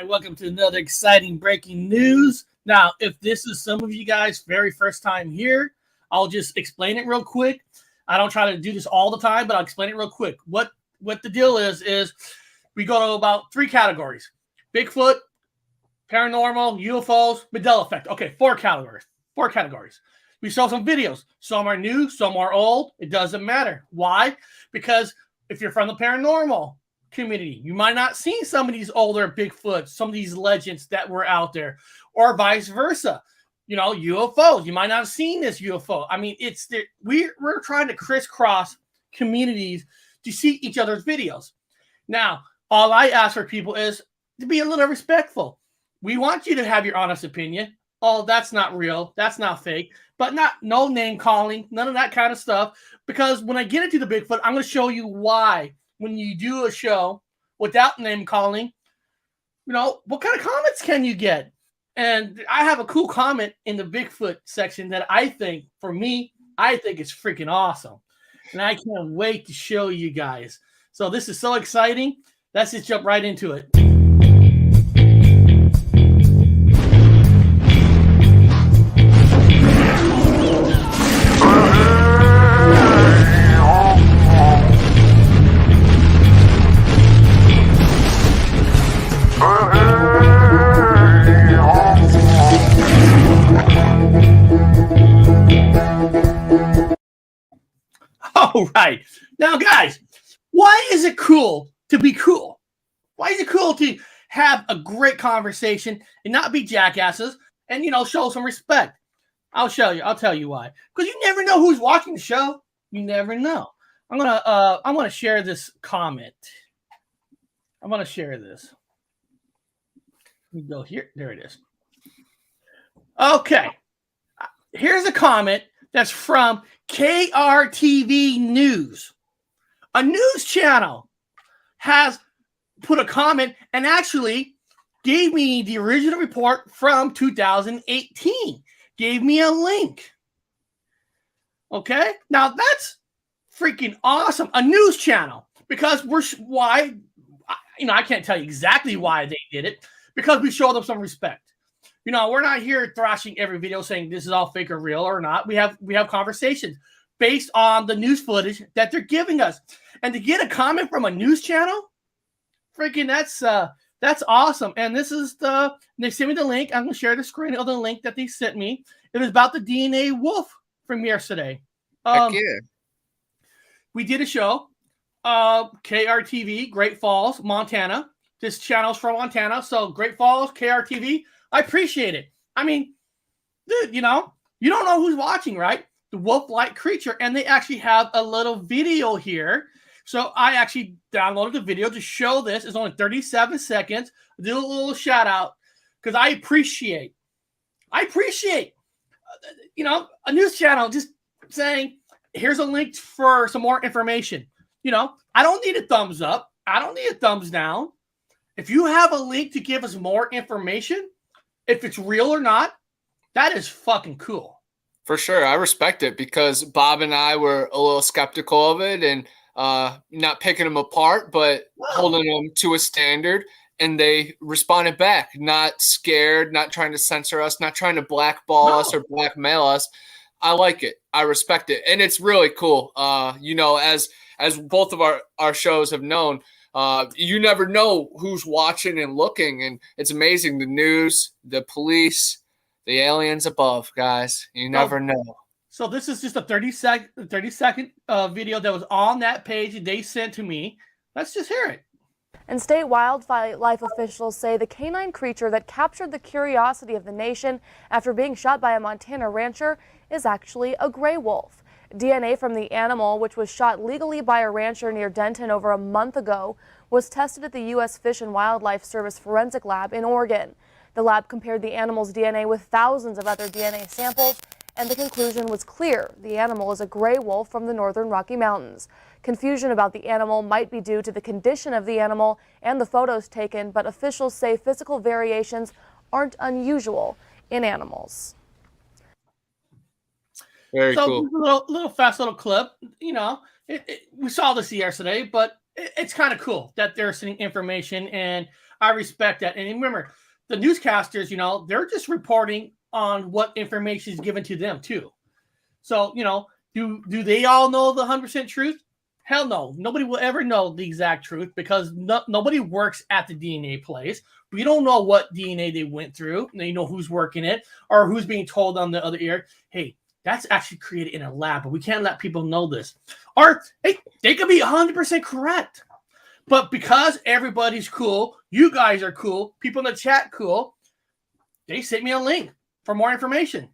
right, welcome to another exciting breaking news. Now, if this is some of you guys' very first time here, I'll just explain it real quick. I don't try to do this all the time, but I'll explain it real quick. What the deal is we go to about 3 categories: Bigfoot, paranormal, UFOs, Mandela effect. Okay, 4 categories. 4 categories. We show some videos. Some are new, some are old. It doesn't matter. Why? Because if you're from the paranormal community, you might not see some of these older Bigfoots, some of these legends that were out there, or vice versa. You know, UFOs. You might not have seen this UFO. I mean, we're trying to crisscross communities to see each other's videos. Now, all I ask for people is to be a little respectful. We want you to have your honest opinion. Oh, that's not real. That's not fake. But no name calling, none of that kind of stuff. Because when I get into the Bigfoot, I'm going to show you why when you do a show without name calling, you know, what kind of comments can you get? And I have a cool comment in the Bigfoot section that I think, for me, I think it's freaking awesome. And I can't wait to show you guys. So this is so exciting. Let's just jump right into it. All right. Now, guys, why is it cool to be cool? Why is it cool to have a great conversation and not be jackasses and, you know, show some respect? I'll show you. I'll tell you why. Because you never know who's watching the show. You never know. I'm gonna share this comment. I'm gonna share this. Let me go here. There it is. Okay. Here's a comment that's from KRTV News. A news channel has put a comment and actually gave me the original report from 2018. Gave me a link. Okay? Now that's freaking awesome. A news channel. Because why? You know, I can't tell you exactly why they did it. Because we showed them some respect. You know, we're not here thrashing every video saying this is all fake or real or not. We have conversations based on the news footage that they're giving us. And to get a comment from a news channel, freaking that's awesome. And they sent me the link. I'm going to share the screen of the link that they sent me. It was about the DNA wolf from yesterday. Heck yeah. We did a show, KRTV, Great Falls, Montana. This channel's from Montana, so Great Falls, KRTV. I appreciate it. I mean, dude, you know, you don't know who's watching, right? The wolf-like creature, and they actually have a little video here. So I actually downloaded the video to show this. It's only 37 seconds. I did a little shout out because I appreciate, you know, a news channel just saying, here's a link for some more information. You know, I don't need a thumbs up. I don't need a thumbs down. If you have a link to give us more information, if it's real or not, that is fucking cool. For sure. I respect it because Bob and I were a little skeptical of it and not picking them apart, but holding them to a standard. And they responded back, not scared, not trying to censor us, not trying to blackball us or blackmail us. I like it. I respect it. And it's really cool. You know, as both of our shows have known, you never know who's watching and looking, and it's amazing. The news, the police, the aliens above, guys. You never know. So this is just a 30-second video that was on that page they sent to me. Let's just hear it. And state wildlife officials say the canine creature that captured the curiosity of the nation after being shot by a Montana rancher is actually a gray wolf. DNA from the animal, which was shot legally by a rancher near Denton over a month ago, was tested at the U.S. Fish and Wildlife Service Forensic Lab in Oregon. The lab compared the animal's DNA with thousands of other DNA samples, and the conclusion was clear. The animal is a gray wolf from the northern Rocky Mountains. Confusion about the animal might be due to the condition of the animal and the photos taken, but officials say physical variations aren't unusual in animals. Very cool. Little fast little clip. You know, we saw this yesterday, but it's kind of cool that they're sending information. And I respect that. And remember, the newscasters, you know, they're just reporting on what information is given to them too. So, you know, do they all know the 100% truth? Hell no. Nobody will ever know the exact truth because nobody works at the DNA place. We don't know what DNA they went through. They know who's working it or who's being told on the other ear, hey, that's actually created in a lab, but we can't let people know this. Or, hey, they could be 100% correct. But because everybody's cool, you guys are cool, people in the chat cool, they sent me a link for more information.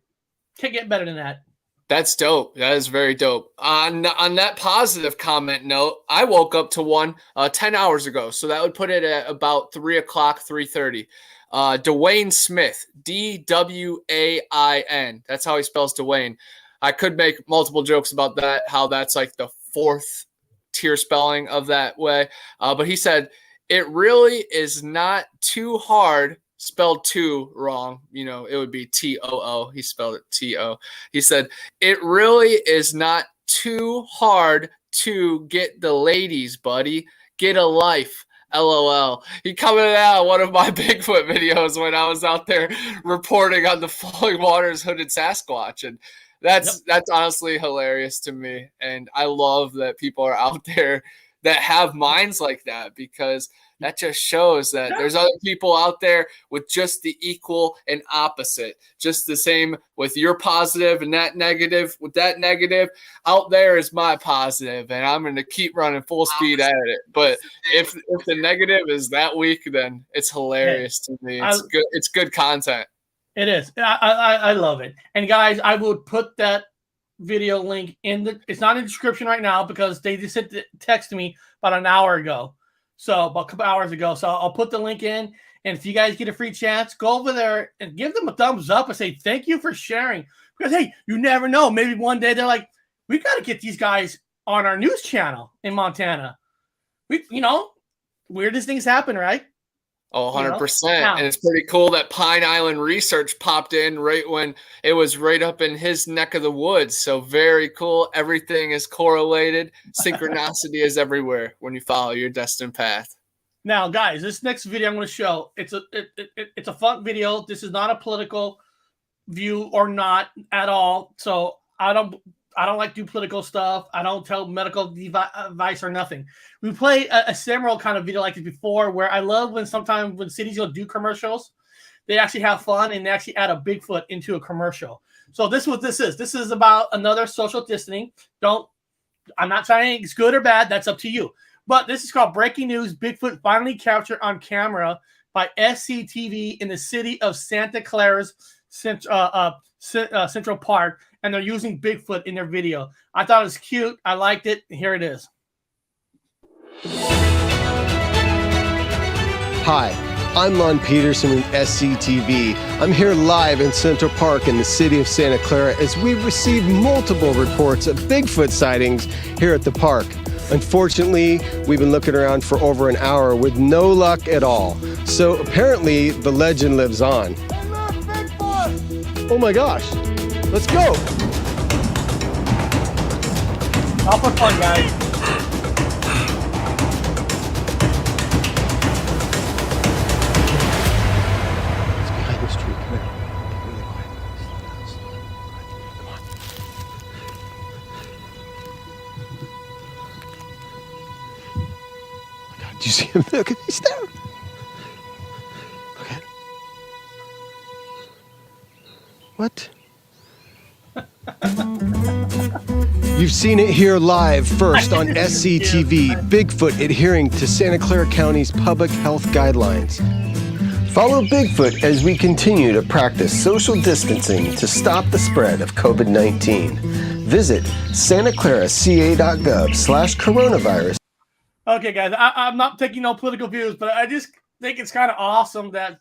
Can't get better than that. That's dope. That is very dope. On that positive comment note, I woke up to one 10 hours ago. So that would put it at about 3 o'clock, 3:30. Dwayne Smith, D-W-A-I-N. That's how he spells Dwayne. I could make multiple jokes about that, how that's like the 4th tier spelling of that way. But he said, it really is not too hard. Spelled two wrong, you know, it would be T-O-O. He spelled it T-O. He said, it really is not too hard to get the ladies, buddy. Get a life. LOL. He commented out one of my Bigfoot videos when I was out there reporting on the flowing waters hooded Sasquatch. And that's honestly hilarious to me. And I love that people are out there that have minds like that, because that just shows that there's other people out there with just the equal and opposite. Just the same with your positive and that negative. With that negative, out there is my positive, and I'm going to keep running full speed at it. But if the negative is that weak, then it's hilarious to me. It's good. It's good content. It is. I love it. And guys, I will put that video link in the. It's not in the description right now because they just sent the text to me about an hour ago. So about a couple hours ago. So I'll put the link in. And if you guys get a free chance, go over there and give them a thumbs up and say, thank you for sharing. Because, hey, you never know. Maybe one day they're like, we got to get these guys on our news channel in Montana. Weirdest things happen, right? Oh, 100%. And it's pretty cool that Pine Island Research popped in right when it was right up in his neck of the woods. So very cool. Everything is correlated. Synchronicity is everywhere when you follow your destined path. Now, guys, this next video I'm going to show, it's a fun video. This is not a political view or not at all. So I don't like do political stuff. I don't tell medical advice or nothing. We play a similar kind of video like this before, where I love when sometimes when cities will do commercials, they actually have fun and they actually add a Bigfoot into a commercial. So this is what this is. This is about another social distancing. I'm not saying it's good or bad. That's up to you. But this is called Breaking News. Bigfoot finally captured on camera by SCTV in the city of Santa Clara's Central Park. And they're using Bigfoot in their video. I thought it was cute. I liked it. Here it is. Hi, I'm Lon Peterson with SCTV. I'm here live in Central Park in the city of Santa Clara as we've received multiple reports of Bigfoot sightings here at the park. Unfortunately, we've been looking around for over an hour with no luck at all. So apparently the legend lives on. Hey, look, Bigfoot! Oh my gosh. Let's go. I'll put fun, guys. It's behind this tree. Come here. Get really quiet. Slow down. Come on. Oh my God, do you see him? Look, he's there. Look at. What? You've seen it here live first on SCTV, Bigfoot adhering to Santa Clara County's public health guidelines. Follow Bigfoot as we continue to practice social distancing to stop the spread of COVID-19. Visit santaclaraca.gov/coronavirus. Okay, guys, I'm not taking no political views, but I just think it's kind of awesome that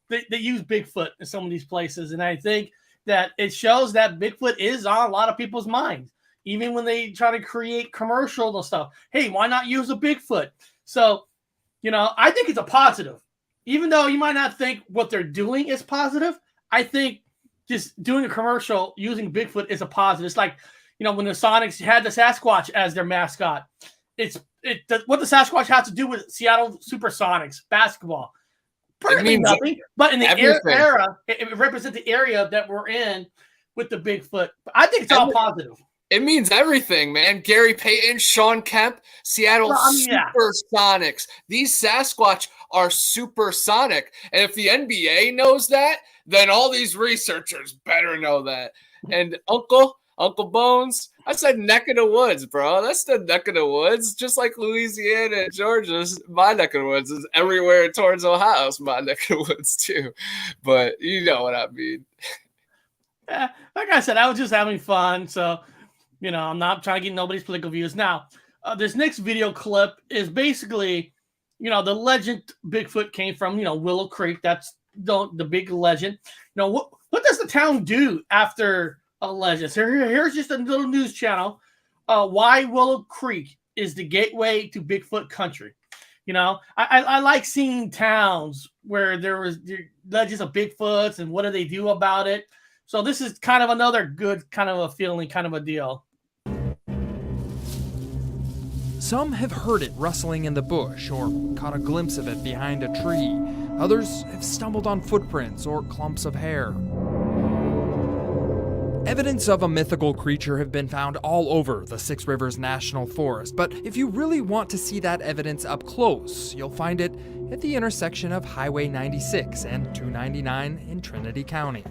they use Bigfoot in some of these places. And I think that it shows that Bigfoot is on a lot of people's minds, even when they try to create commercials and stuff. Hey, why not use a Bigfoot? So, I think it's a positive. Even though you might not think what they're doing is positive, I think just doing a commercial using Bigfoot is a positive. It's like, when the Sonics had the Sasquatch as their mascot. What the Sasquatch has to do with Seattle Supersonics basketball. perfectly means nothing. But in the everything. era, it represents the area that we're in with the Bigfoot. I think it's all positive. It means everything, man. Gary Payton, Sean Kemp, Seattle Supersonics. These Sasquatch are supersonic. And if the NBA knows that, then all these researchers better know that. And Uncle Bones, I said neck of the woods, bro. That's the neck of the woods. Just like Louisiana and Georgia's, my neck of the woods is everywhere towards Ohio's my neck of the woods too. But you know what I mean. Yeah, like I said, I was just having fun. So, I'm not trying to get nobody's political views. Now, this next video clip is basically, the legend Bigfoot came from, Willow Creek. That's the big legend. What does the town do after a legend? So here's just a little news channel. Why Willow Creek is the gateway to Bigfoot country. I like seeing towns where there was legends of Bigfoots and what do they do about it. So this is kind of another good kind of a feeling, kind of a deal. Some have heard it rustling in the bush or caught a glimpse of it behind a tree. Others have stumbled on footprints or clumps of hair. Evidence of a mythical creature have been found all over the Six Rivers National Forest, but if you really want to see that evidence up close, you'll find it at the intersection of Highway 96 and 299 in Trinity County.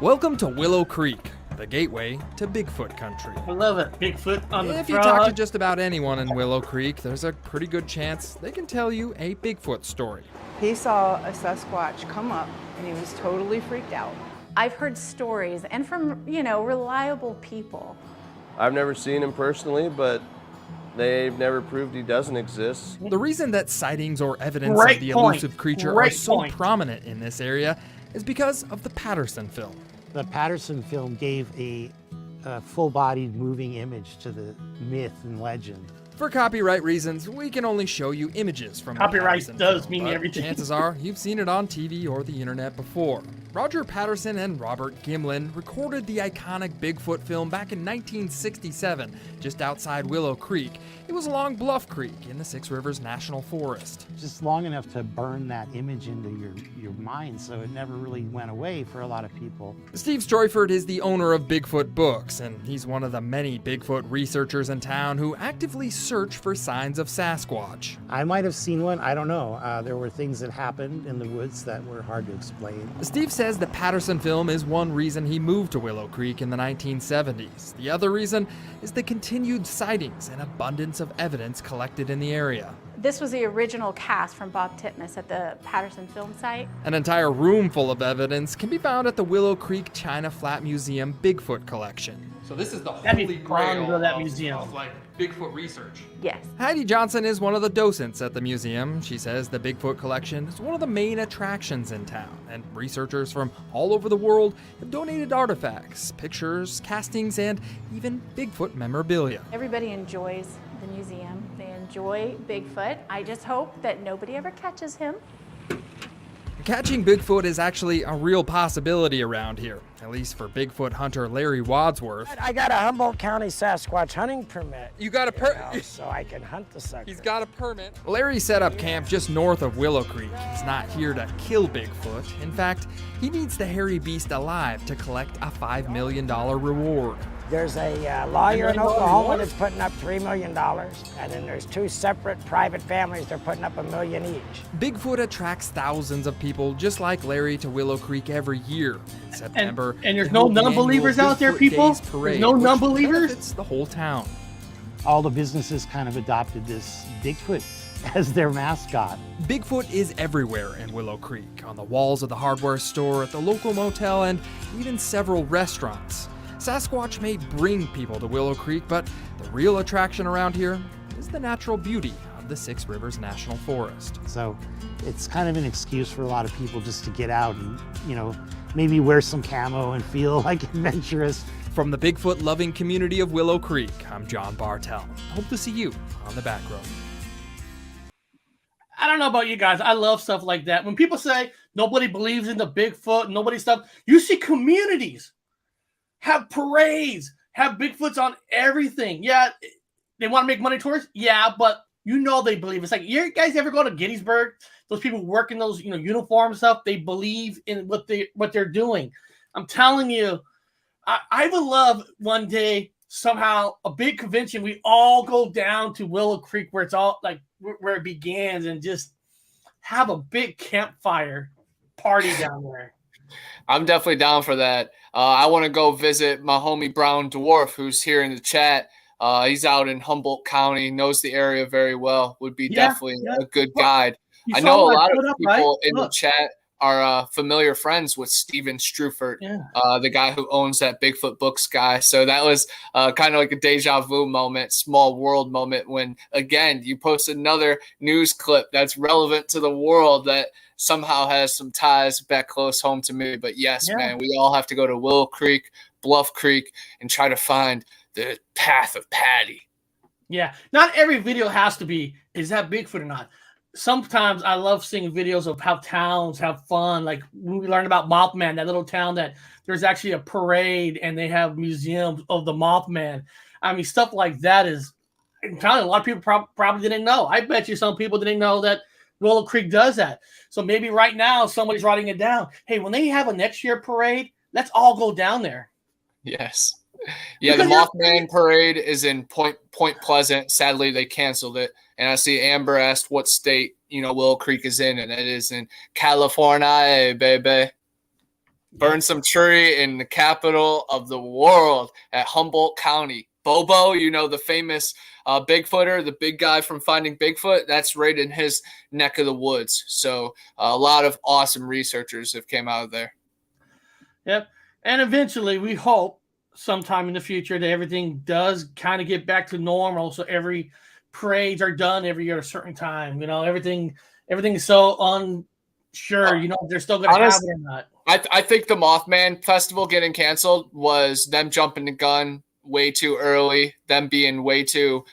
Welcome to Willow Creek, the gateway to Bigfoot country. I love it. Bigfoot on the front. If you talk to just about anyone in Willow Creek, there's a pretty good chance they can tell you a Bigfoot story. He saw a Sasquatch come up and he was totally freaked out. I've heard stories and from, reliable people. I've never seen him personally, but they've never proved he doesn't exist. The reason that sightings or evidence of the elusive creature are so prominent in this area is because of the Patterson film. The Patterson film gave a full-bodied moving image to the myth and legend. For copyright reasons, we can only show you images from copyright the does film, mean but everything. Chances are you've seen it on TV or the internet before. Roger Patterson and Robert Gimlin recorded the iconic Bigfoot film back in 1967, just outside Willow Creek. It was along Bluff Creek in the Six Rivers National Forest. Just long enough to burn that image into your mind, so it never really went away for a lot of people. Steve Stroyford is the owner of Bigfoot Books, and he's one of the many Bigfoot researchers in town who actively search for signs of Sasquatch. I might have seen one, I don't know. There were things that happened in the woods that were hard to explain. Steve says the Patterson film is one reason he moved to Willow Creek in the 1970s. The other reason is the continued sightings and abundance of evidence collected in the area. This was the original cast from Bob Titmus at the Patterson film site. An entire room full of evidence can be found at the Willow Creek China Flat Museum Bigfoot collection. So this is the holy grail of that museum. Of Bigfoot research. Yes. Heidi Johnson is one of the docents at the museum. She says the Bigfoot collection is one of the main attractions in town, and researchers from all over the world have donated artifacts, pictures, castings, and even Bigfoot memorabilia. Everybody enjoys the museum. They enjoy Bigfoot. I just hope that nobody ever catches him. Catching Bigfoot is actually a real possibility around here, at least for Bigfoot hunter Larry Wadsworth. I got a Humboldt County Sasquatch hunting permit. You got a permit? So I can hunt the sucker. He's got a permit. Larry set up camp just north of Willow Creek. He's not here to kill Bigfoot. In fact, he needs the hairy beast alive to collect a $5 million reward. There's a lawyer in Oklahoma that's putting up $3 million, and then there's two separate private families. They're putting up $1 million each. Bigfoot attracts thousands of people just like Larry to Willow Creek every year in September. And there's no non-believers out there, people? There's no non-believers? It's the whole town. All the businesses kind of adopted this Bigfoot as their mascot. Bigfoot is everywhere in Willow Creek, on the walls of the hardware store, at the local motel, and even several restaurants. Sasquatch may bring people to Willow Creek, but the real attraction around here is the natural beauty of the Six Rivers National Forest. So it's kind of an excuse for a lot of people just to get out and, maybe wear some camo and feel like adventurous. From the Bigfoot-loving community of Willow Creek, I'm John Bartell. Hope to see you on the back road. I don't know about you guys. I love stuff like that. When people say nobody believes in the Bigfoot, nobody stuff, you see communities have parades, have Bigfoots on everything. Yeah, they want to make money towards? Yeah, but you know they believe. It's like, you guys ever go to Gettysburg? Those people working those, you know, uniform stuff, they believe in what they're doing. I'm telling you, I would love one day somehow a big convention. We all go down to Willow Creek where it's all like where it begins, and just have a big campfire party down there. I'm definitely down for that. I want to go visit my homie Brown Dwarf, who's here in the chat. He's out in Humboldt County, knows the area very well. Would be definitely a good guide. I know a lot of people in the chat are familiar friends with Steven Strufert, the guy who owns that Bigfoot Books guy. So that was kind of like a deja vu moment, small world moment when, again, you post another news clip that's relevant to the world that somehow has some ties back close home to me. But yes, man, we all have to go to Willow Creek, Bluff Creek, and try to find the path of Patty. Yeah, not every video has to be, is that Bigfoot or not? Sometimes I love seeing videos of how towns have fun. Like when we learned about Mothman, that little town that there's actually a parade and they have museums of the Mothman. I mean, stuff like that is, I'm telling you, a lot of people probably didn't know. I bet you some people didn't know that Willow Creek does that. So maybe right now somebody's writing it down. Hey, when they have a next year parade, let's all go down there. Yes. Yeah, the Mothman parade is in Point Pleasant. Sadly, they canceled it. And I see Amber asked what state, you know, Willow Creek is in, and it is in California, baby. Burn some tree in the capital of the world at Humboldt County. Bobo, you know, the famous Bigfooter, the big guy from Finding Bigfoot, that's right in his neck of the woods. So a lot of awesome researchers have came out of there. Yep. And eventually, we hope sometime in the future that everything does kind of get back to normal. So every parades are done every year at a certain time. You know, everything is so unsure. You know, if they're still going to have it or not. I think the Mothman Festival getting canceled was them jumping the gun way too early, them being way too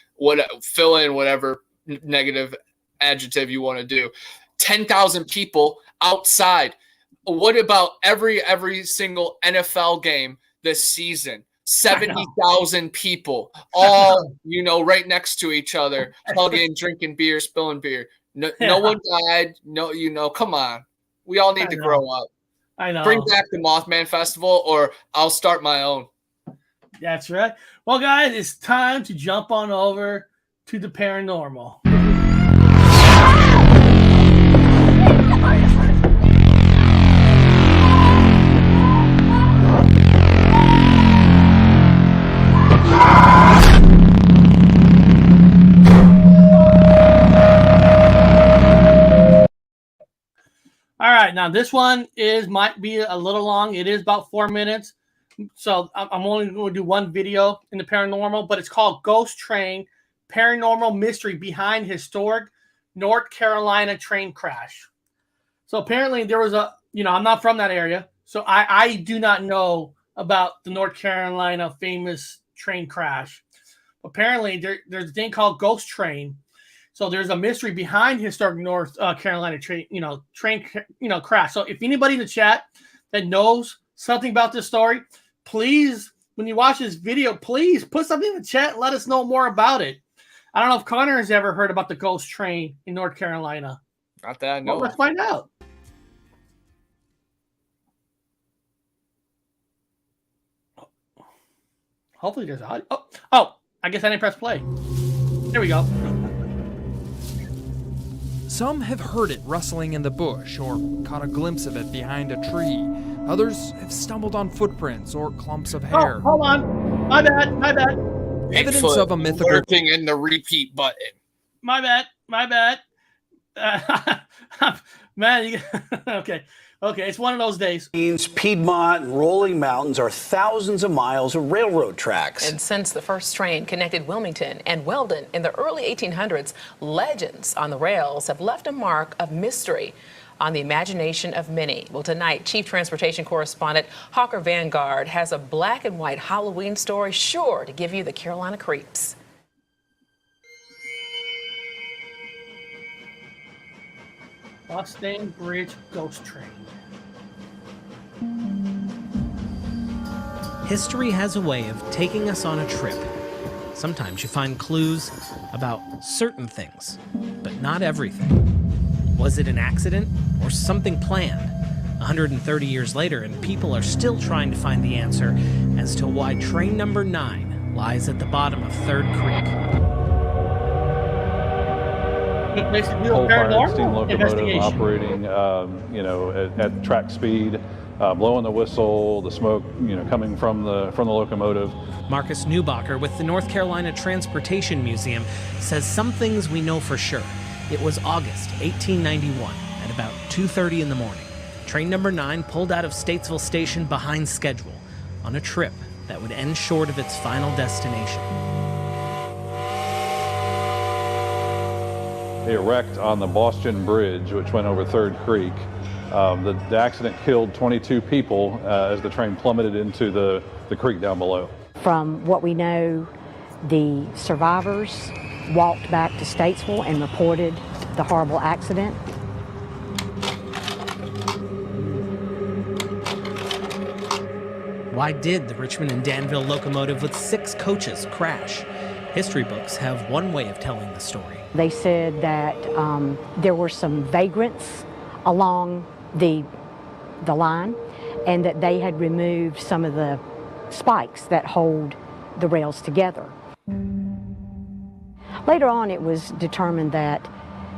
fill in whatever negative adjective you want to do. 10,000 people outside. What about every single NFL game this season? 70,000 people, all, you know, right next to each other, hugging, drinking beer, spilling beer. No one died. No, you know, come on. We all need to grow up. I know. Bring back the Mothman Festival, or I'll start my own. That's right. Well, guys, it's time to jump on over to the paranormal. All right, now this one might be a little long. It is about 4 minutes. So I'm only going to do one video in the paranormal, but it's called Ghost Train, Paranormal Mystery Behind Historic North Carolina Train Crash. So apparently there was I'm not from that area, so I do not know about the North Carolina famous train crash. Apparently there's a thing called Ghost Train. So there's a mystery behind historic North Carolina train crash. So if anybody in the chat that knows something about this story, please, when you watch this video, please put something in the chat and let us know more about it. I don't know if Connor has ever heard about the Ghost Train in North Carolina. Not that I know. Well, let's find out. Hopefully there's audio. Oh, I guess I didn't press play. There we go. Some have heard it rustling in the bush or caught a glimpse of it behind a tree. Others have stumbled on footprints or clumps of hair. Oh, hold on. My bad. Evidence Bigfoot of a mythical... lurking in the repeat button. My bad. Man, okay, it's one of those days. Piedmont and rolling mountains are thousands of miles of railroad tracks. And since the first train connected Wilmington and Weldon in the early 1800s, legends on the rails have left a mark of mystery on the imagination of many. Well, tonight, Chief Transportation Correspondent Hawker Vanguard has a black and white Halloween story sure to give you the Carolina creeps. Mustang Bridge Ghost Train. History has a way of taking us on a trip. Sometimes you find clues, about certain things, but not everything. Was it an accident or something planned? 130 years later, and people are still trying to find the answer as to why train number 9 lies at the bottom of Third Creek. Coal-fired steam locomotive operating, at track speed, blowing the whistle, the smoke, coming from the locomotive. Marcus Newbacher with the North Carolina Transportation Museum says some things we know for sure. It was August 1891 at about 2:30 in the morning. Train number 9 pulled out of Statesville Station behind schedule on a trip that would end short of its final destination. They wrecked on the Boston Bridge, which went over Third Creek. The accident killed 22 people as the train plummeted into the creek down below. From what we know, the survivors walked back to Statesville and reported the horrible accident. Why did the Richmond and Danville locomotive with 6 coaches crash? History books have one way of telling the story. They said that there were some vagrants along the line, and that they had removed some of the spikes that hold the rails together. Later on, it was determined that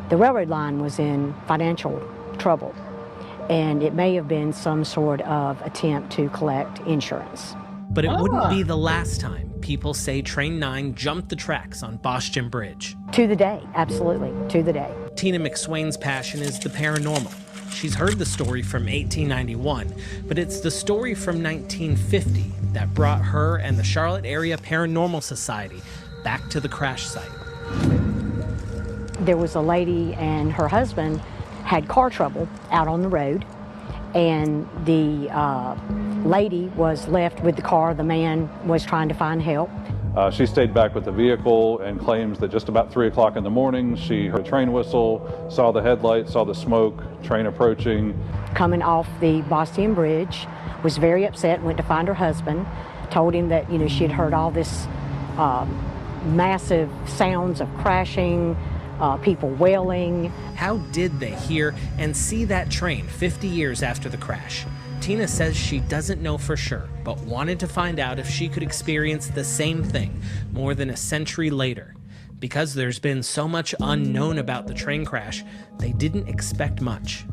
the railroad line was in financial trouble, and it may have been some sort of attempt to collect insurance. But it wouldn't be the last time people say Train 9 jumped the tracks on Boston Bridge. To the day, absolutely, to the day. Tina McSwain's passion is the paranormal. She's heard the story from 1891, but it's the story from 1950 that brought her and the Charlotte Area Paranormal Society back to the crash site. There was a lady and her husband had car trouble out on the road, and the lady was left with the car. The man was trying to find help. She stayed back with the vehicle and claims that just about 3 o'clock in the morning, she heard a train whistle, saw the headlights, saw the smoke, train approaching. Coming off the Boston Bridge, was very upset, went to find her husband, told him that, she had heard all this massive sounds of crashing, people wailing. How did they hear and see that train 50 years after the crash? Tina says she doesn't know for sure, but wanted to find out if she could experience the same thing more than a century later. Because there's been so much unknown about the train crash, they didn't expect much.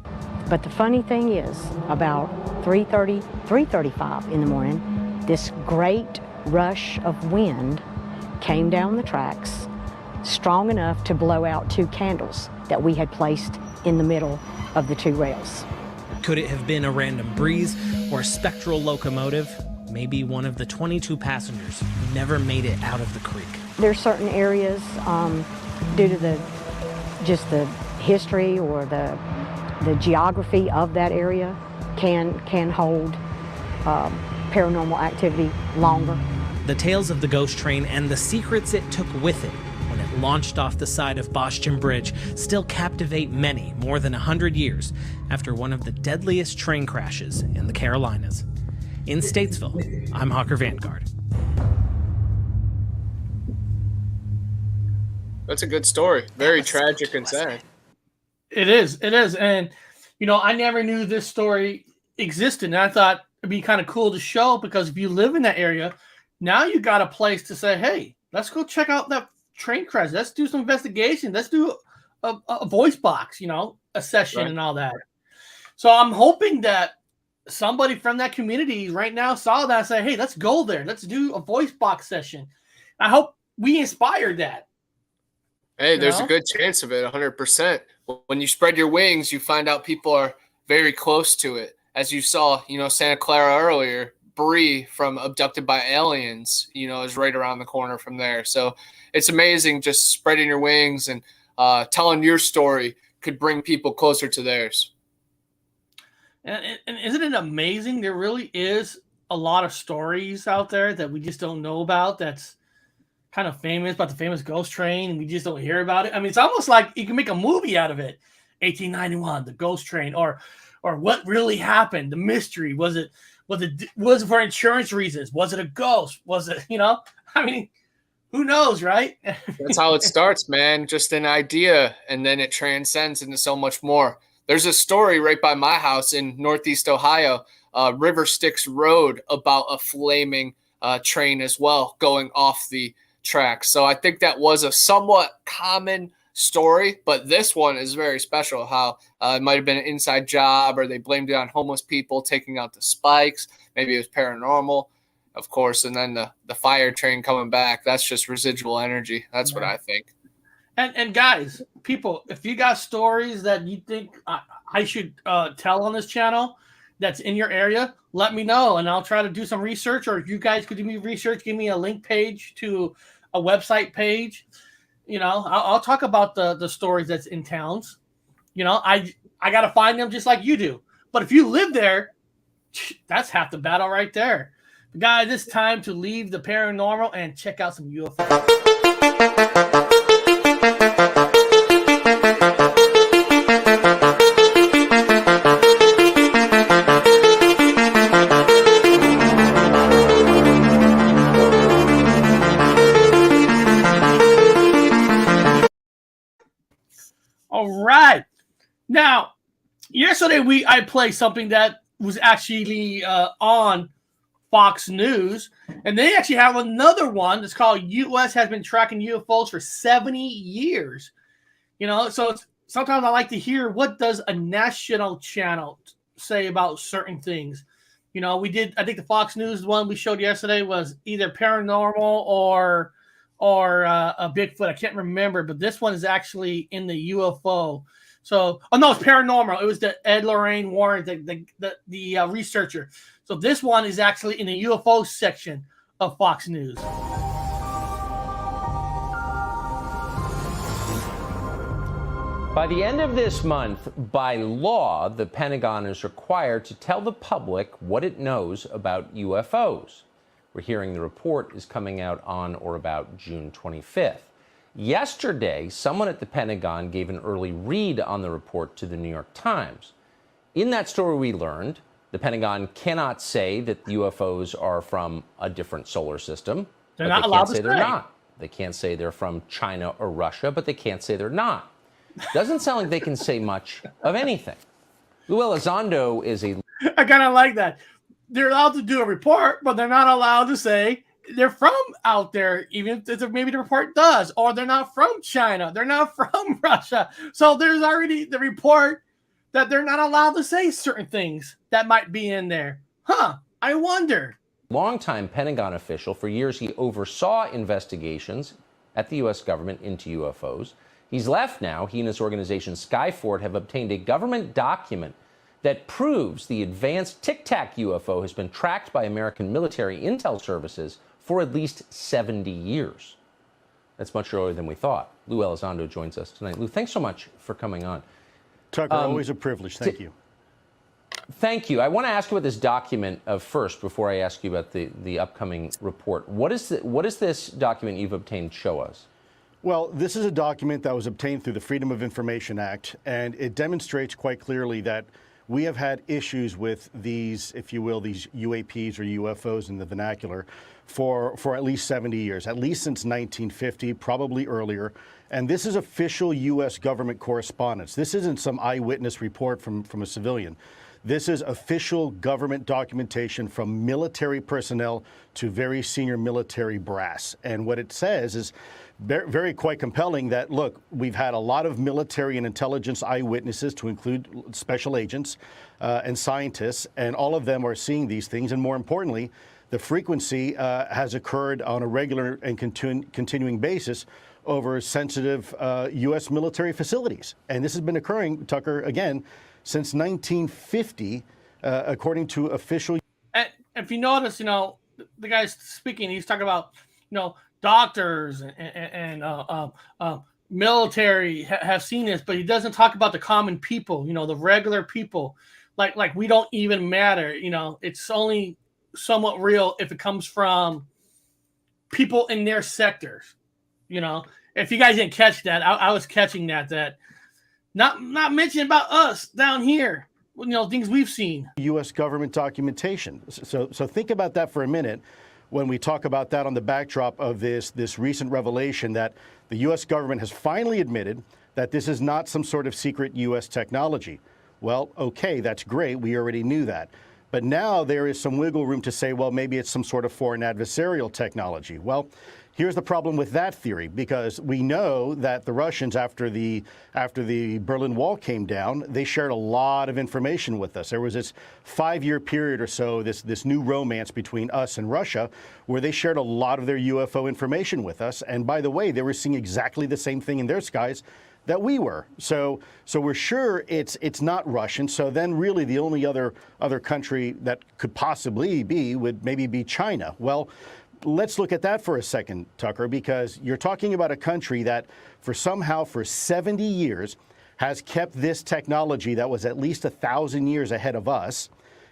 But the funny thing is, about 3:30, 3:35 in the morning, this great rush of wind came down the tracks, strong enough to blow out 2 candles that we had placed in the middle of the 2 rails. Could it have been a random breeze or a spectral locomotive? Maybe one of the 22 passengers who never made it out of the creek. There are certain areas, due to the history or the geography of that area, can hold paranormal activity longer. The tales of the ghost train and the secrets it took with it when it launched off the side of Boston Bridge still captivate many more than 100 years after one of the deadliest train crashes in the Carolinas. In Statesville, I'm Hawker Vanguard. That's a good story. Very tragic and sad. It is. And, I never knew this story existed. And I thought it'd be kind of cool to show, because if you live in that area, now you got a place to say, hey, let's go check out that train crash. Let's do some investigation. Let's do a voice box, a session, right, and all that. So I'm hoping that somebody from that community right now saw that and say, hey, let's go there. Let's do a voice box session. I hope we inspired that. Hey, there's a good chance of it, 100%. When you spread your wings, you find out people are very close to it. As you saw, Santa Clara earlier, Bree from Abducted by Aliens, is right around the corner from there. So it's amazing, just spreading your wings and telling your story could bring people closer to theirs. And isn't it amazing? There really is a lot of stories out there that we just don't know about. That's kind of famous, about the famous ghost train, and we just don't hear about it. I mean, it's almost like you can make a movie out of it. 1891, the ghost train, or what really happened, the mystery. Was it for insurance reasons? Was it a ghost? Was it, I mean, Who knows, right? That's how it starts, man. Just an idea, and then it transcends into so much more. There's a story right by my house in Northeast Ohio, River Styx Road, about a flaming train as well going off the tracks. So I think that was a somewhat common story, but this one is very special. How it might have been an inside job, or they blamed it on homeless people taking out the spikes. Maybe it was paranormal, of course, and then the fire train coming back. That's just residual energy. That's what I think. And guys, people, if you got stories that you think I should tell on this channel that's in your area, let me know, and I'll try to do some research. Or if you guys could do me research, give me a link page to a website page. You know, I'll talk about the stories that's in towns. You know, I got to find them just like you do. But if you live there, that's half the battle right there. But guys, it's time to leave the paranormal and check out some UFOs. All right. Now, yesterday I played something that was actually on Fox News, and they actually have another one that's called U.S. has been tracking UFOs for 70 years. You know, so sometimes I like to hear what does a national channel say about certain things. You know, I think the Fox News one we showed yesterday was either paranormal or a Bigfoot. I can't remember, but this one is actually in the UFO. So, no, it's paranormal. It was the Ed Lorraine Warren, the researcher. So this one is actually in the UFO section of Fox News. By the end of this month, by law, the Pentagon is required to tell the public what it knows about UFOs. We're hearing the report is coming out on or about June 25th. Yesterday, someone at the Pentagon gave an early read on the report to the New York Times. In that story, we learned the Pentagon cannot say that UFOs are from a different solar system. They're not allowed to say. They're not. They can't say they're from China or Russia, but they can't say they're not. Doesn't sound like they can say much of anything. Lou Elizondo is a... I kind of like that. They're allowed to do a report, but they're not allowed to say they're from out there, even if maybe the report does, or they're not from China, they're not from Russia. So there's already the report that they're not allowed to say certain things that might be in there. I wonder. Longtime Pentagon official. For years, he oversaw investigations at the U.S. government into UFOs. He's left now. He and his organization Skyfort have obtained a government document that proves the advanced Tic Tac UFO has been tracked by American military intel services for at least 70 years. That's much earlier than we thought. Lou Elizondo joins us tonight. Lou, thanks so much for coming on. Tucker, always a privilege. Thank you. Thank you. I want to ask you about this document first before I ask you about the upcoming report. What is this document you've obtained show us? Well, this is a document that was obtained through the Freedom of Information Act, and it demonstrates quite clearly that we have had issues with these, if you will, these UAPs or UFOs in the vernacular for at least 70 years, at least since 1950, probably earlier. And this is official U.S. government correspondence. This isn't some eyewitness report from a civilian. This is official government documentation from military personnel to very senior military brass. And what it says is very quite compelling that, look, we've had a lot of military and intelligence eyewitnesses, to include special agents and scientists, and all of them are seeing these things. And more importantly, the frequency has occurred on a regular and continuing basis over sensitive U.S. military facilities. And this has been occurring, Tucker, again, since 1950, according to official. And if you notice, you know, the guy's speaking, he's talking about, you know, doctors and military have seen this, but he doesn't talk about the common people, you know, the regular people. Like we don't even matter, you know, it's only somewhat real if it comes from people in their sectors. You know, if you guys didn't catch that, I was catching that not mentioning about us down here, you know, things we've seen. U.S. government documentation. So think about that for a minute. when we talk about that on the backdrop of this recent revelation that the U.S. government has finally admitted that this is not some sort of secret U.S. technology. Well, okay, that's great. We already knew that. But now there is some wiggle room to say, well, maybe it's some sort of foreign adversarial technology. Well, here's the problem with that theory, because we know that the Russians, after the Berlin Wall came down, they shared a lot of information with us. There was this 5-year period or so, this new romance between us and Russia, where they shared a lot of their UFO information with us. And by the way, they were seeing exactly the same thing in their skies that we were. So we're sure it's not Russian. So then really the only other country that could possibly be would maybe be China. Well, let's look at that for a second, Tucker, because you're talking about a country that for 70 years has kept this technology that was at least 1,000 years ahead of us,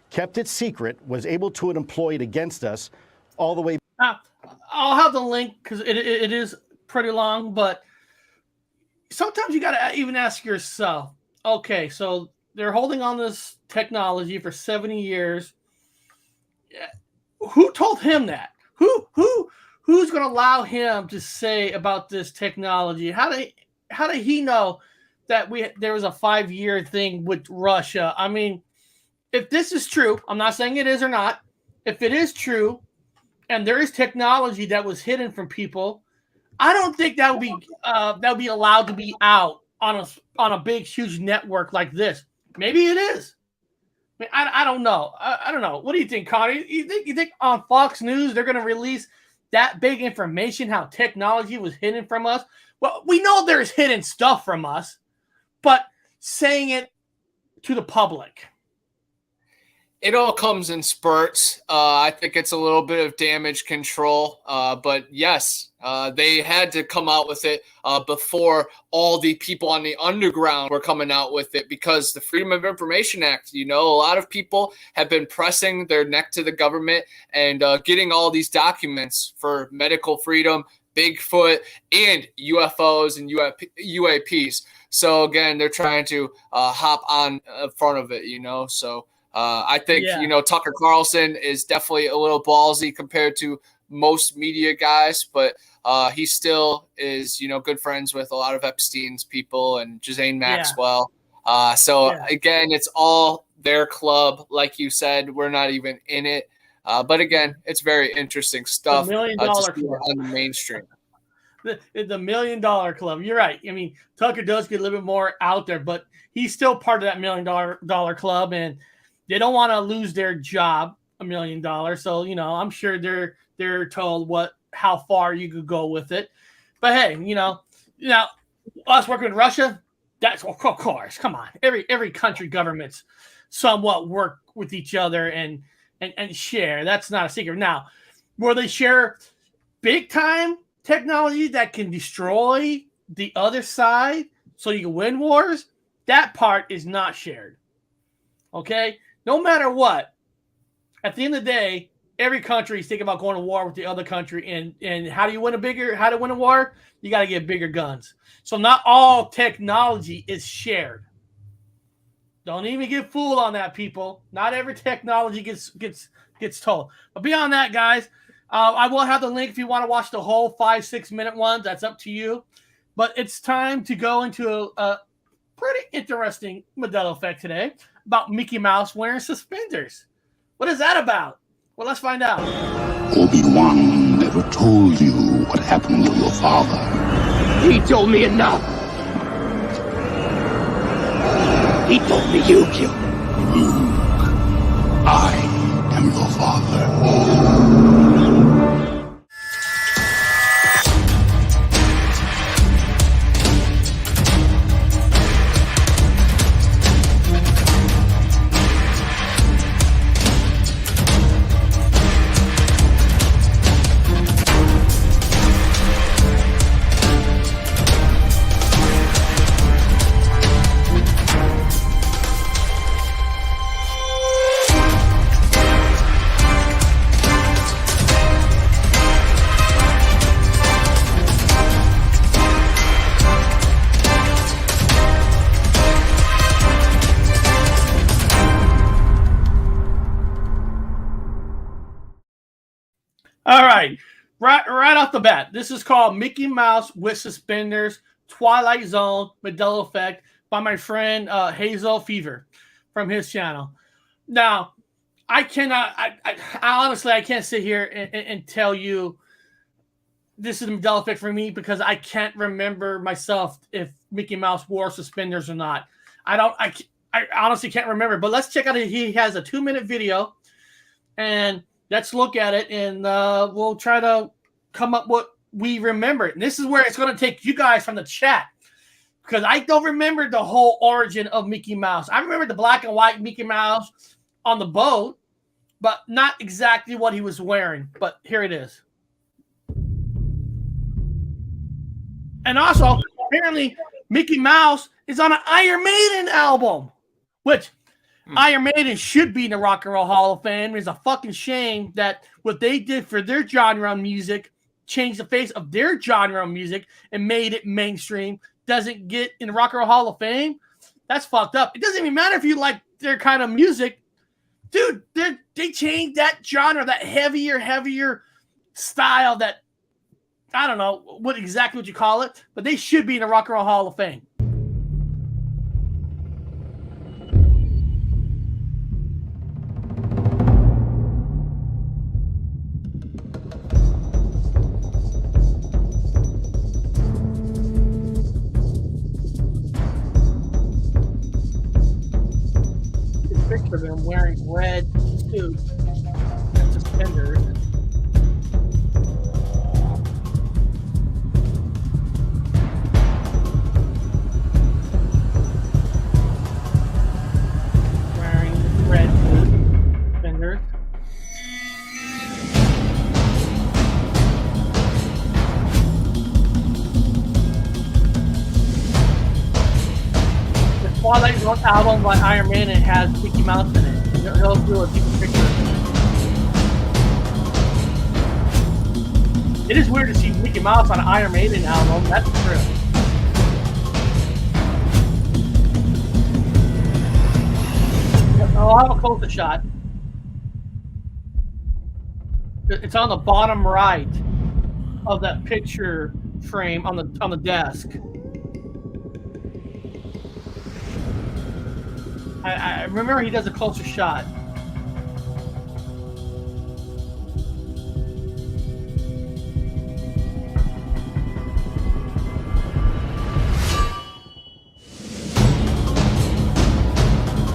kept it secret, was able to employ it against us all the way. I'll have the link because it is pretty long, but sometimes you got to even ask yourself, okay, so they're holding on this technology for 70 years. Who told him that? Who's going to allow him to say about this technology? How did he know that there was a 5-year thing with Russia? I mean, if this is true, I'm not saying it is or not. If it is true, and there is technology that was hidden from people, I don't think that would be allowed to be out on a big, huge network like this. Maybe it is. I mean, I don't know. I don't know. What do you think, Connor? You think on Fox News they're going to release that big information, how technology was hidden from us? Well, we know there's hidden stuff from us, but saying it to the public. It all comes in spurts. I think it's a little bit of damage control. But yes, they had to come out with it before all the people on the underground were coming out with it, because the Freedom of Information Act, a lot of people have been pressing their neck to the government and getting all these documents for medical freedom, Bigfoot, and UFOs and UAPs. So again, they're trying to hop on front of it, so. I think, Tucker Carlson is definitely a little ballsy compared to most media guys, but he still is, good friends with a lot of Epstein's people and Ghislaine Maxwell. Again, it's all their club. Like you said, we're not even in it. But again, it's very interesting stuff. $1 million club on the mainstream. The $1 million club. You're right. I mean, Tucker does get a little bit more out there, but he's still part of that $1 million club, and they don't want to lose their job, $1 million. So, I'm sure they're told how far you could go with it. But hey, us working with Russia, that's of course. Come on, every country governments somewhat work with each other and share. That's not a secret. Now, will they share big time technology that can destroy the other side so you can win wars? That part is not shared. Okay. No matter what, at the end of the day, every country is thinking about going to war with the other country. And how to win a war? You got to get bigger guns. So not all technology is shared. Don't even get fooled on that, people. Not every technology gets told. But beyond that, guys, I will have the link if you want to watch the whole 5-6 minute ones. That's up to you. But it's time to go into a pretty interesting Mandela effect today about Mickey Mouse wearing suspenders. What is that about? Well, let's find out. Obi-Wan never told you what happened to your father. He told me enough. He told me you killed him. Luke, I am your father. All right. Right off the bat, this is called Mickey Mouse with Suspenders, Twilight Zone, Mandela Effect by my friend Hazel Fever from his channel. Now, I honestly, I can't sit here and tell you this is the Mandela Effect for me because I can't remember myself if Mickey Mouse wore suspenders or not. I honestly can't remember, but let's check out it. He has a 2-minute video, and let's look at it, and we'll try to come up what we remember. And this is where it's going to take you guys from the chat, because I don't remember the whole origin of Mickey Mouse. I remember the black and white Mickey Mouse on the boat, but not exactly what he was wearing. But here it is. And also, apparently, Mickey Mouse is on an Iron Maiden album, which Iron Maiden should be in the Rock and Roll Hall of Fame. It's a fucking shame that what they did for their genre of music, changed the face of their genre of music and made it mainstream, doesn't get in the Rock and Roll Hall of Fame. That's fucked up. It doesn't even matter if you like their kind of music. Dude, they changed that genre, that heavier style, that I don't know what you call it, but they should be in the Rock and Roll Hall of Fame. This picture of him wearing red suit and suspenders. Red suspenders. The Twilight Zone album by Iron Maiden has Mickey Mouse in it. He'll do a deeper picture. It is weird to see Mickey Mouse on an Iron Maiden album. That's true. I'll have a closer shot. It's on the bottom right of that picture frame on the desk. I remember he does a closer shot.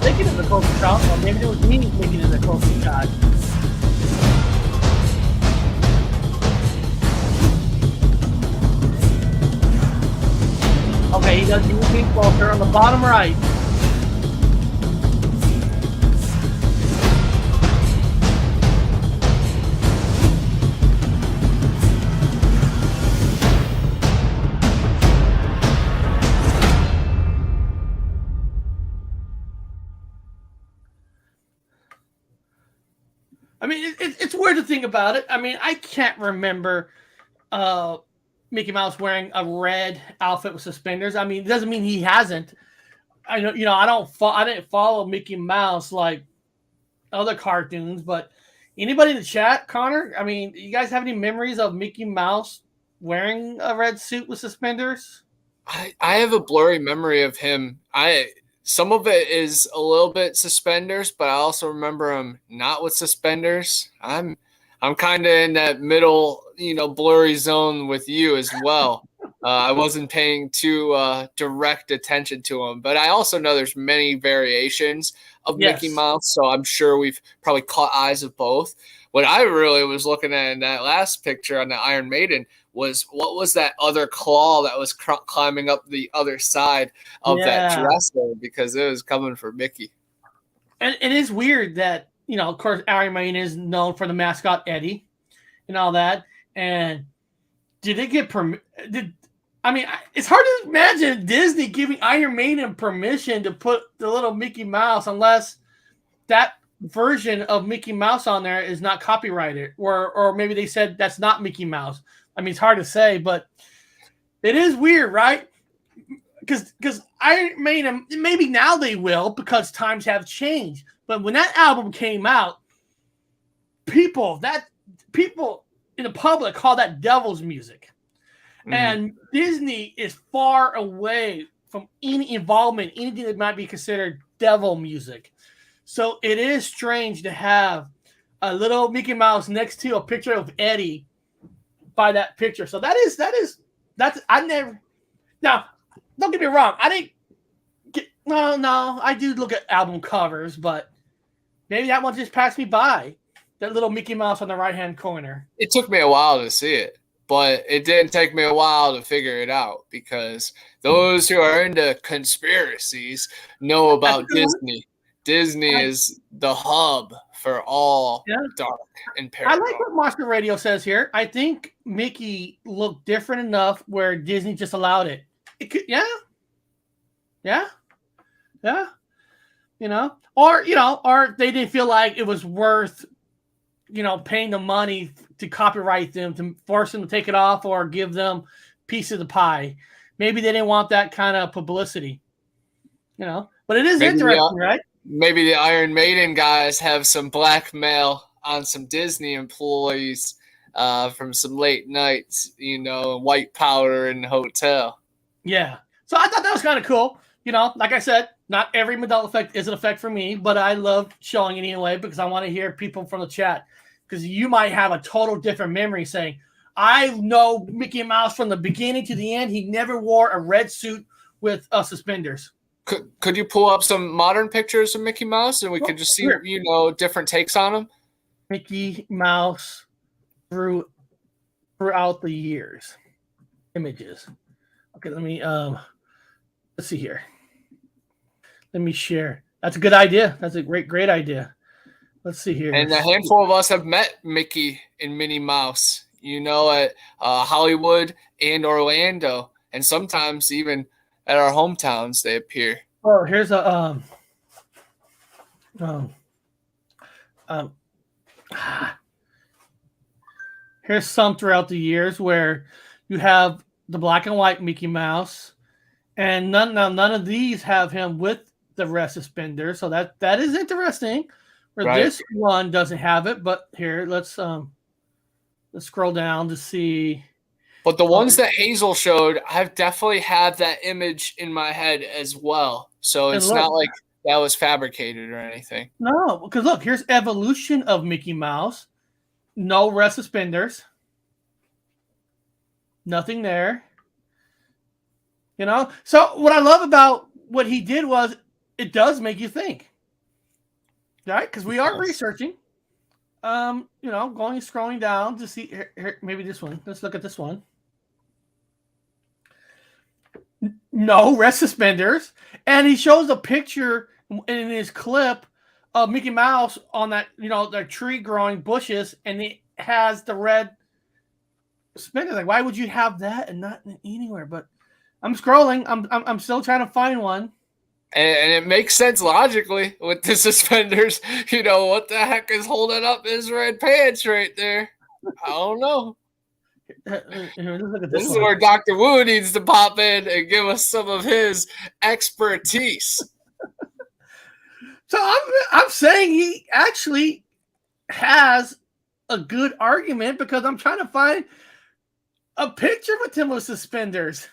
Making it a closer shot, or maybe it was me making it a closer shot. Okay, he does use me closer on the bottom right. I mean, it's weird to think about it. I mean, I can't remember Mickey Mouse wearing a red outfit with suspenders. I mean, it doesn't mean he hasn't. I know, I didn't follow Mickey Mouse like other cartoons, but anybody in the chat, Connor? I mean, you guys have any memories of Mickey Mouse wearing a red suit with suspenders? I have a blurry memory of him. Some of it is a little bit suspenders, but I also remember him not with suspenders. I'm kind of in that middle, blurry zone with you as well. I wasn't paying too direct attention to him, but I also know there's many variations of Mickey Mouse, so I'm sure we've probably caught eyes of both. What I really was looking at in that last picture on the Iron Maiden was what was that other claw that was climbing up the other side of that dresser, because it was coming for Mickey. And it is weird that, of course, Iron Maiden is known for the mascot Eddie and all that. And did they get it's hard to imagine Disney giving Iron Maiden permission to put the little Mickey Mouse, unless that version of Mickey Mouse on there is not copyrighted, or maybe they said that's not Mickey Mouse. I mean, it's hard to say, but it is weird, right? Because Iron Maiden, maybe now they will, because times have changed. But when that album came out, people, in the public call that devil's music. And Disney is far away from any involvement, anything that might be considered devil music. So it is strange to have a little Mickey Mouse next to a picture of Eddie by that picture. So that's I never. Now, don't get me wrong. I didn't get no. I do look at album covers, but maybe that one just passed me by. That little Mickey Mouse on the right-hand corner. It took me a while to see it, but it didn't take me a while to figure it out because those who are into conspiracies know about Disney. Disney is the hub for all dark and paranormal. I like what Monster Radio says here. I think Mickey looked different enough where Disney just allowed it. It could, yeah. Or they didn't feel like it was worth, paying the money to copyright them, to force them to take it off or give them a piece of the pie. Maybe they didn't want that kind of publicity, But it is interesting, right? Maybe the Iron Maiden guys have some blackmail on some Disney employees from some late nights, white powder in the hotel. Yeah. So I thought that was kind of cool. Like I said, not every Mandela effect is an effect for me, but I love showing it anyway because I want to hear people from the chat. Because you might have a total different memory saying, I know Mickey Mouse from the beginning to the end. He never wore a red suit with suspenders. Could you pull up some modern pictures of Mickey Mouse and we could just see, different takes on him? Mickey Mouse throughout the years. Images. Okay, let me let's see here. Let me share. That's a good idea. That's a great idea. Let's see here. And a handful of us have met Mickey and Minnie Mouse, at Hollywood and Orlando, and sometimes even at our hometowns they appear. Oh, here's a here's some throughout the years where you have the black and white Mickey Mouse, and none of these have him with the red suspenders. So that is interesting. Where right. This one doesn't have it, but here let's scroll down to see. But the ones that Hazel showed, I've definitely had that image in my head as well. So it's not like that was fabricated or anything. No, because look, here's evolution of Mickey Mouse. No red suspenders. Nothing there. So what I love about what he did was it does make you think. Right? Because we are researching. Scrolling down to see here, maybe this one. Let's look at this one. No red suspenders. And he shows a picture in his clip of Mickey Mouse on that, the tree growing bushes, and it has the red suspenders. Like, why would you have that and not anywhere? But I'm scrolling. I'm still trying to find one. And it makes sense logically with the suspenders. What the heck is holding up his red pants right there? I don't know. This is where Dr. Wu needs to pop in and give us some of his expertise. So I'm saying he actually has a good argument because I'm trying to find a picture with him with suspenders.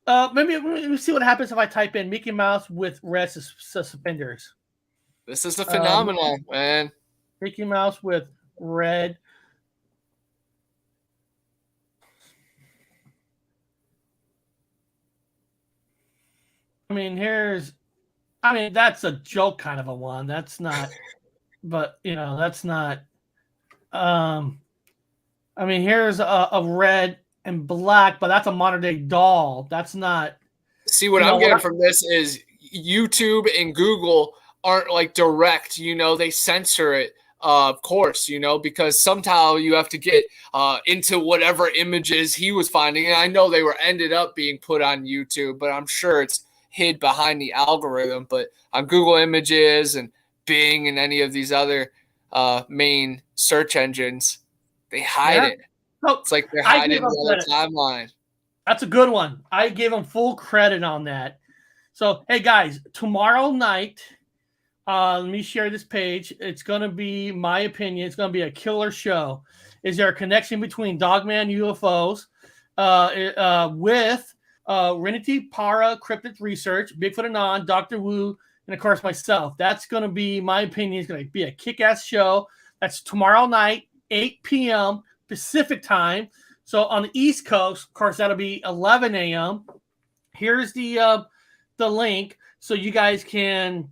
Maybe let me see what happens if I type in Mickey Mouse with red suspenders. This is a phenomenon, man. Mickey Mouse with red. That's a joke kind of a one. That's not, but that's not. Here's a red and black, but that's a modern day doll. That's not. See, what I'm getting from this is YouTube and Google aren't like direct, they censor it, of course, because somehow you have to get into whatever images he was finding. And I know they ended up being put on YouTube, but I'm sure it's hid behind the algorithm. But on Google Images and Bing and any of these other main search engines, they hide it. It's like they're hiding the timeline. That's a good one. I give them full credit on that. So, hey, guys, tomorrow night Let me share this page. It's going to be my opinion. It's going to be a killer show. Is there a connection between Dogman UFOs with Renity Para Cryptid Research, Bigfoot Anon, Dr. Wu, and of course myself? That's going to be my opinion. It's going to be a kick-ass show. That's tomorrow night, 8 p.m. Pacific time. So on the East Coast, of course, that'll be 11 a.m. Here's the link so you guys can,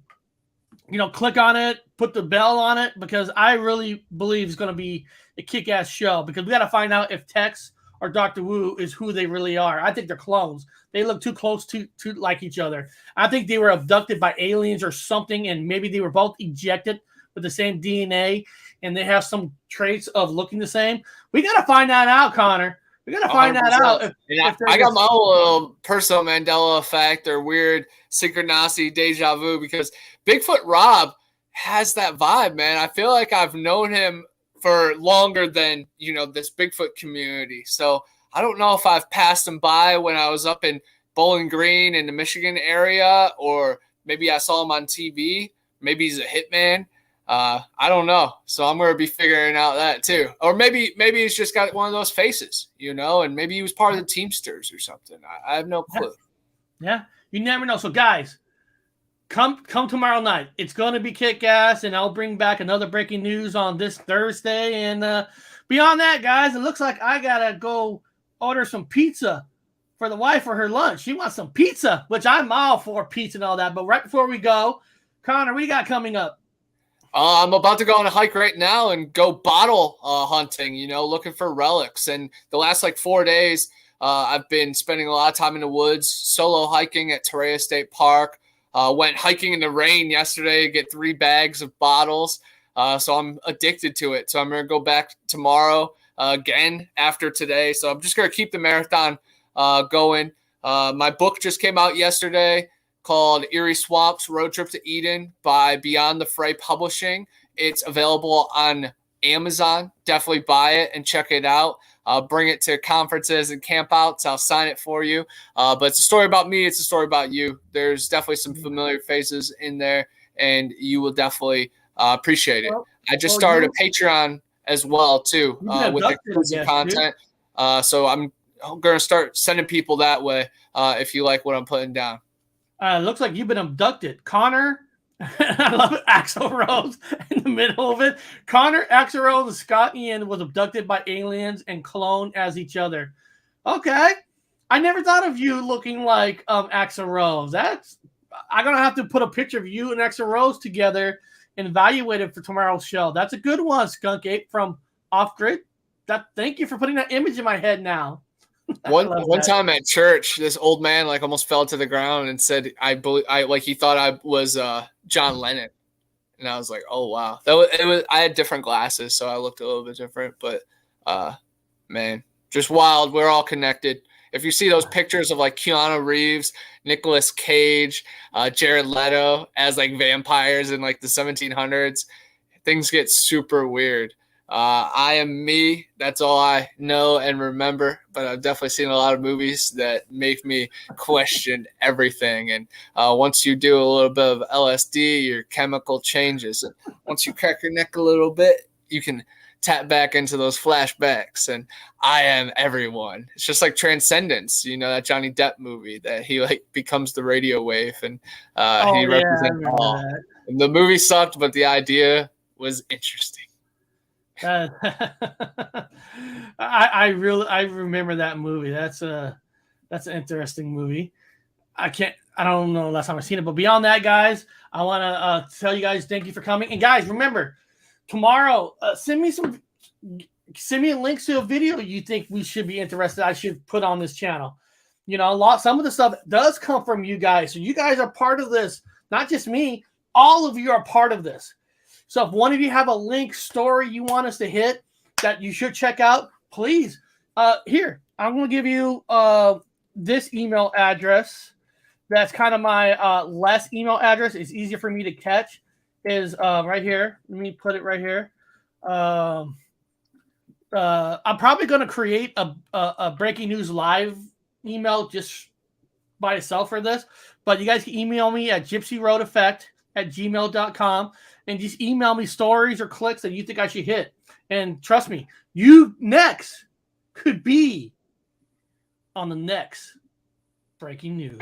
click on it, put the bell on it, because I really believe it's going to be a kick-ass show, because we got to find out if Tex or Dr. Wu is who they really are. I think they're clones. They look too close to like each other. I think they were abducted by aliens or something, and maybe they were both ejected with the same DNA, and they have some traits of looking the same. We got to find that out, Connor. We got to find 100%. that out. I got my own little personal Mandela effect or weird synchronicity, deja vu, because Bigfoot Rob has that vibe, man. I feel like I've known him for longer than, this Bigfoot community. So I don't know if I've passed him by when I was up in Bowling Green in the Michigan area, or maybe I saw him on TV. Maybe he's a hitman. I don't know. So I'm going to be figuring out that too. Or maybe he's just got one of those faces, and maybe he was part of the Teamsters or something. I have no clue. Yeah, you never know. So guys, come tomorrow night. It's going to be kick-ass, and I'll bring back another breaking news on this Thursday. And beyond that, guys, it looks like I got to go order some pizza for the wife for her lunch. She wants some pizza, which I'm all for pizza and all that. But right before we go, Connor, what do you got coming up? I'm about to go on a hike right now and go bottle hunting, looking for relics. And the last 4 days, I've been spending a lot of time in the woods, solo hiking at Torreya State Park. Went hiking in the rain yesterday to get 3 bags of bottles. So I'm addicted to it. So I'm going to go back tomorrow again after today. So I'm just going to keep the marathon going. My book just came out yesterday, called Eerie Swamps Road Trip to Eden by Beyond the Fray Publishing. It's available on Amazon. Definitely buy it and check it out. Bring it to conferences and campouts. I'll sign it for you. But it's a story about me. It's a story about you. There's definitely some familiar faces in there, and you will definitely appreciate it. I just started a Patreon as well, too, with exclusive content. So I'm going to start sending people that way if you like what I'm putting down. Looks like you've been abducted. Connor, I love it, Axl Rose in the middle of it. Connor, Axl Rose, and Scott Ian was abducted by aliens and cloned as each other. Okay. I never thought of you looking like Axl Rose. I'm going to have to put a picture of you and Axl Rose together and evaluate it for tomorrow's show. That's a good one, Skunk Ape from Off Grid. Thank you for putting that image in my head now. One time at church, this old man almost fell to the ground and said, he thought I was John Lennon. And I was like, oh wow. I had different glasses, so I looked a little bit different, but man, just wild. We're all connected. If you see those pictures of Keanu Reeves, Nicolas Cage, Jared Leto as vampires in the 1700s, things get super weird. I am me. That's all I know and remember. But I've definitely seen a lot of movies that make me question everything. And once you do a little bit of LSD, your chemical changes. And once you crack your neck a little bit, you can tap back into those flashbacks. And I am everyone. It's just like Transcendence, that Johnny Depp movie that he becomes the radio wave and he represents all. And the movie sucked, but the idea was interesting. I remember that movie. That's an interesting movie. I don't know the last time I've seen it, but beyond that, guys, I want to tell you guys thank you for coming. And guys, remember, tomorrow, send me links to a video you think we should be interested. I should put on this channel. Some of the stuff does come from you guys, so you guys are part of this. Not just me. All of you are part of this. So if one of you have a link story you want us to hit that you should check out, please. Here, I'm going to give you this email address. That's kind of my less email address. It's easier for me to catch. Is right here. Let me put it right here. I'm probably going to create a breaking news live email just by itself for this. But you guys can email me at Gypsy Road Effect gmail.com and just email me stories or clicks that you think I should hit. And trust me, you next could be on the next breaking news.